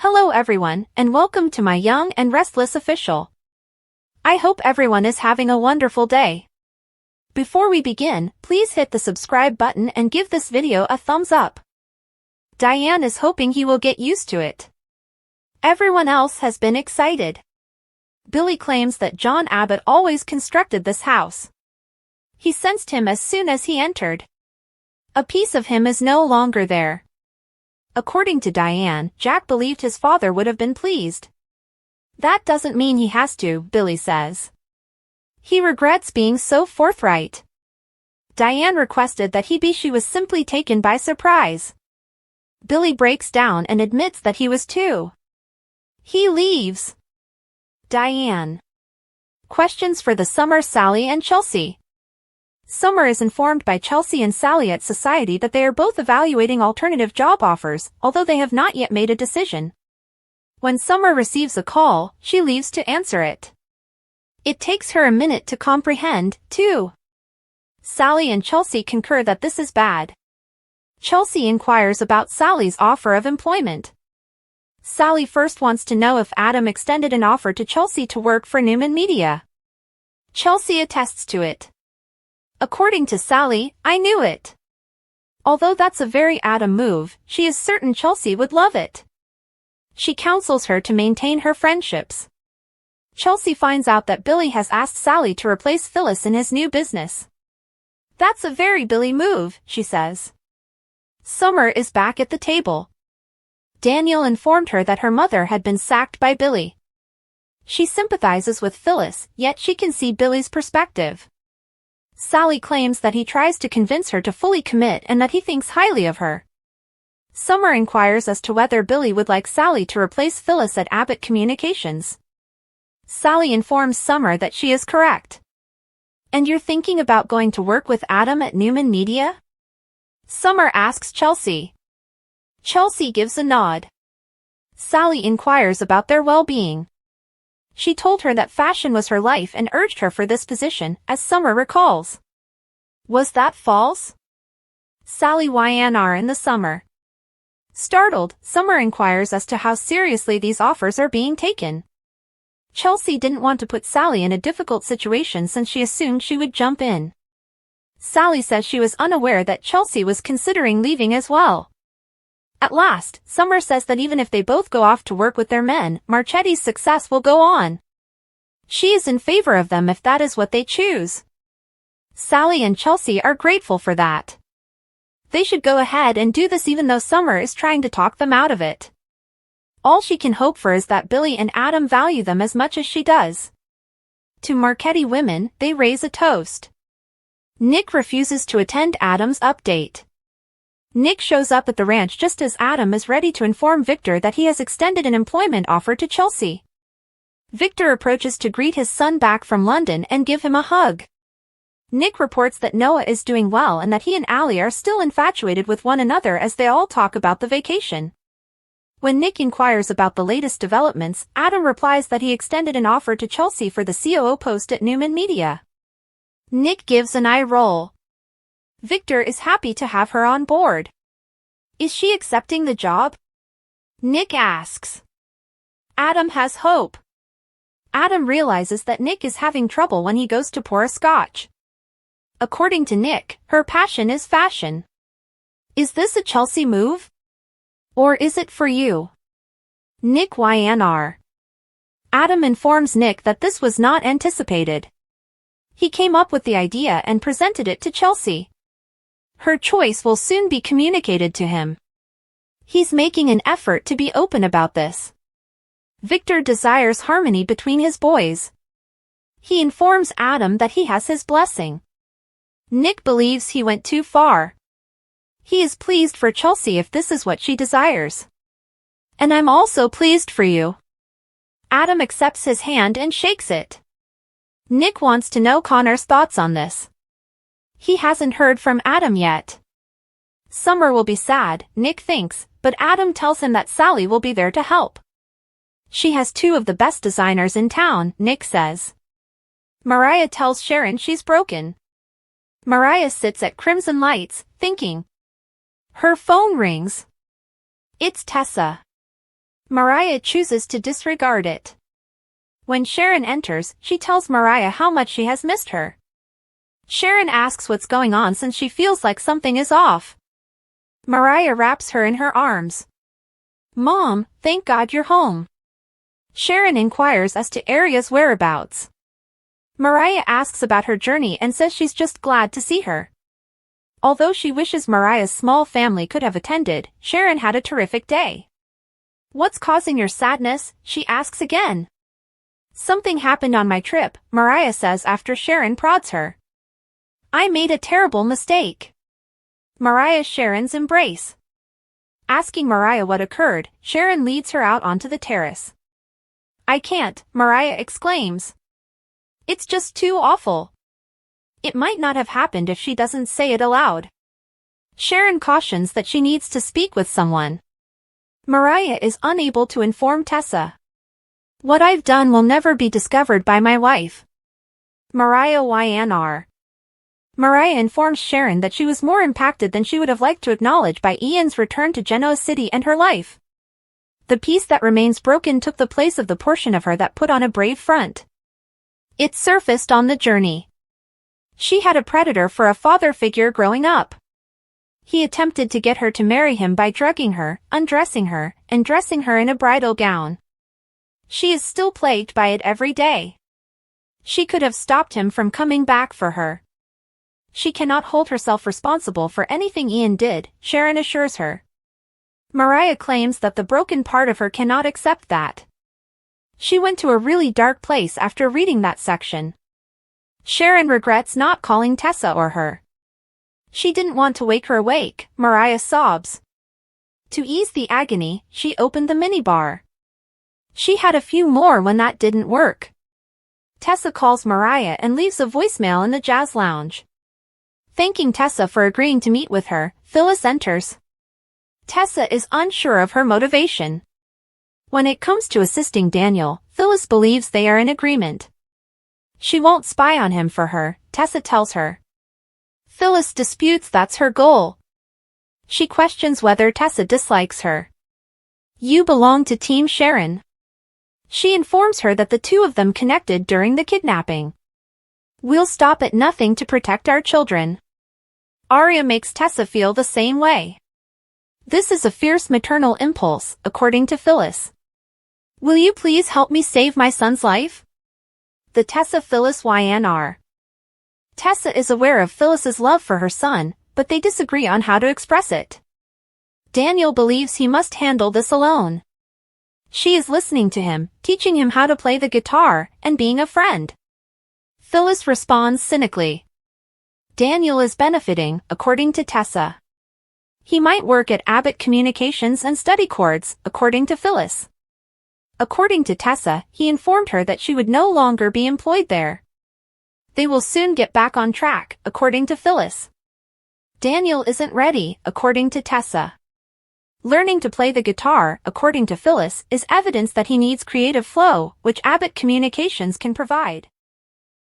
Hello everyone, and welcome to my Young and Restless official. I hope everyone is having a wonderful day. Before we begin, please hit the subscribe button and give this video a thumbs up. Diane is hoping he will get used to it. Everyone else has been excited. Billy claims that John Abbott always constructed this house. He sensed him as soon as he entered. A piece of him is no longer there. According to Diane, Jack believed his father would have been pleased. That doesn't mean he has to, Billy says. He regrets being so forthright. Diane requested that she was simply taken by surprise. Billy breaks down and admits that he was too. He leaves. Diane. Questions for the summer. Sally and Chelsea. Summer is informed by Chelsea and Sally at Society that they are both evaluating alternative job offers, although they have not yet made a decision. When Summer receives a call, she leaves to answer it. It takes her a minute to comprehend, too. Sally and Chelsea concur that this is bad. Chelsea inquires about Sally's offer of employment. Sally first wants to know if Adam extended an offer to Chelsea to work for Newman Media. Chelsea attests to it. According to Sally, I knew it. Although that's a very Adam move, she is certain Chelsea would love it. She counsels her to maintain her friendships. Chelsea finds out that Billy has asked Sally to replace Phyllis in his new business. That's a very Billy move, she says. Summer is back at the table. Daniel informed her that her mother had been sacked by Billy. She sympathizes with Phyllis, yet she can see Billy's perspective. Sally claims that he tries to convince her to fully commit and that he thinks highly of her. Summer inquires as to whether Billy would like Sally to replace Phyllis at Abbott Communications. Sally informs Summer that she is correct. And you're thinking about going to work with Adam at Newman Media? Summer asks Chelsea. Chelsea gives a nod. Sally inquires about their well-being. She told her that fashion was her life and urged her for this position, as Summer recalls. Was that false? Sally YNR in the summer. Startled, Summer inquires as to how seriously these offers are being taken. Chelsea didn't want to put Sally in a difficult situation since she assumed she would jump in. Sally says she was unaware that Chelsea was considering leaving as well. At last, Summer says that even if they both go off to work with their men, Marchetti's success will go on. She is in favor of them if that is what they choose. Sally and Chelsea are grateful for that. They should go ahead and do this even though Summer is trying to talk them out of it. All she can hope for is that Billy and Adam value them as much as she does. To Marchetti women, they raise a toast. Nick refuses to attend Adam's update. Nick shows up at the ranch just as Adam is ready to inform Victor that he has extended an employment offer to Chelsea. Victor approaches to greet his son back from London and give him a hug. Nick reports that Noah is doing well and that he and Allie are still infatuated with one another as they all talk about the vacation. When Nick inquires about the latest developments, Adam replies that he extended an offer to Chelsea for the COO post at Newman Media. Nick gives an eye roll. Victor is happy to have her on board. Is she accepting the job? Nick asks. Adam has hope. Adam realizes that Nick is having trouble when he goes to pour a scotch. According to Nick, her passion is fashion. Is this a Chelsea move? Or is it for you? Nick YNR. Adam informs Nick that this was not anticipated. He came up with the idea and presented it to Chelsea. Her choice will soon be communicated to him. He's making an effort to be open about this. Victor desires harmony between his boys. He informs Adam that he has his blessing. Nick believes he went too far. He is pleased for Chelsea if this is what she desires. And I'm also pleased for you. Adam accepts his hand and shakes it. Nick wants to know Connor's thoughts on this. He hasn't heard from Adam yet. Summer will be sad, Nick thinks, but Adam tells him that Sally will be there to help. She has two of the best designers in town, Nick says. Mariah tells Sharon she's broken. Mariah sits at Crimson Lights, thinking. Her phone rings. It's Tessa. Mariah chooses to disregard it. When Sharon enters, she tells Mariah how much she has missed her. Sharon asks what's going on since she feels like something is off. Mariah wraps her in her arms. "Mom, thank God you're home." Sharon inquires as to Aria's whereabouts. Mariah asks about her journey and says she's just glad to see her. Although she wishes Mariah's small family could have attended, Sharon had a terrific day. "What's causing your sadness?" she asks again. "Something happened on my trip," Mariah says after Sharon prods her. "I made a terrible mistake." Mariah Sharon's embrace. Asking Mariah what occurred, Sharon leads her out onto the terrace. "I can't," Mariah exclaims. "It's just too awful." It might not have happened if she doesn't say it aloud. Sharon cautions that she needs to speak with someone. Mariah is unable to inform Tessa. "What I've done will never be discovered by my wife." Mariah YNR. Mariah informs Sharon that she was more impacted than she would have liked to acknowledge by Ian's return to Genoa City and her life. The piece that remains broken took the place of the portion of her that put on a brave front. It surfaced on the journey. She had a predator for a father figure growing up. He attempted to get her to marry him by drugging her, undressing her, and dressing her in a bridal gown. She is still plagued by it every day. She could have stopped him from coming back for her. She cannot hold herself responsible for anything Ian did, Sharon assures her. Mariah claims that the broken part of her cannot accept that. She went to a really dark place after reading that section. Sharon regrets not calling Tessa or her. She didn't want to wake her awake, Mariah sobs. To ease the agony, she opened the minibar. She had a few more when that didn't work. Tessa calls Mariah and leaves a voicemail in the jazz lounge. Thanking Tessa for agreeing to meet with her, Phyllis enters. Tessa is unsure of her motivation. When it comes to assisting Daniel, Phyllis believes they are in agreement. She won't spy on him for her, Tessa tells her. Phyllis disputes that's her goal. She questions whether Tessa dislikes her. "You belong to Team Sharon." She informs her that the two of them connected during the kidnapping. "We'll stop at nothing to protect our children." Aria makes Tessa feel the same way. This is a fierce maternal impulse, according to Phyllis. "Will you please help me save my son's life?" The Tessa Phyllis YNR. Tessa is aware of Phyllis's love for her son, but they disagree on how to express it. Daniel believes he must handle this alone. She is listening to him, teaching him how to play the guitar, and being a friend. Phyllis responds cynically. Daniel is benefiting, according to Tessa. He might work at Abbott Communications and study chords, according to Phyllis. According to Tessa, he informed her that she would no longer be employed there. They will soon get back on track, according to Phyllis. Daniel isn't ready, according to Tessa. Learning to play the guitar, according to Phyllis, is evidence that he needs creative flow, which Abbott Communications can provide.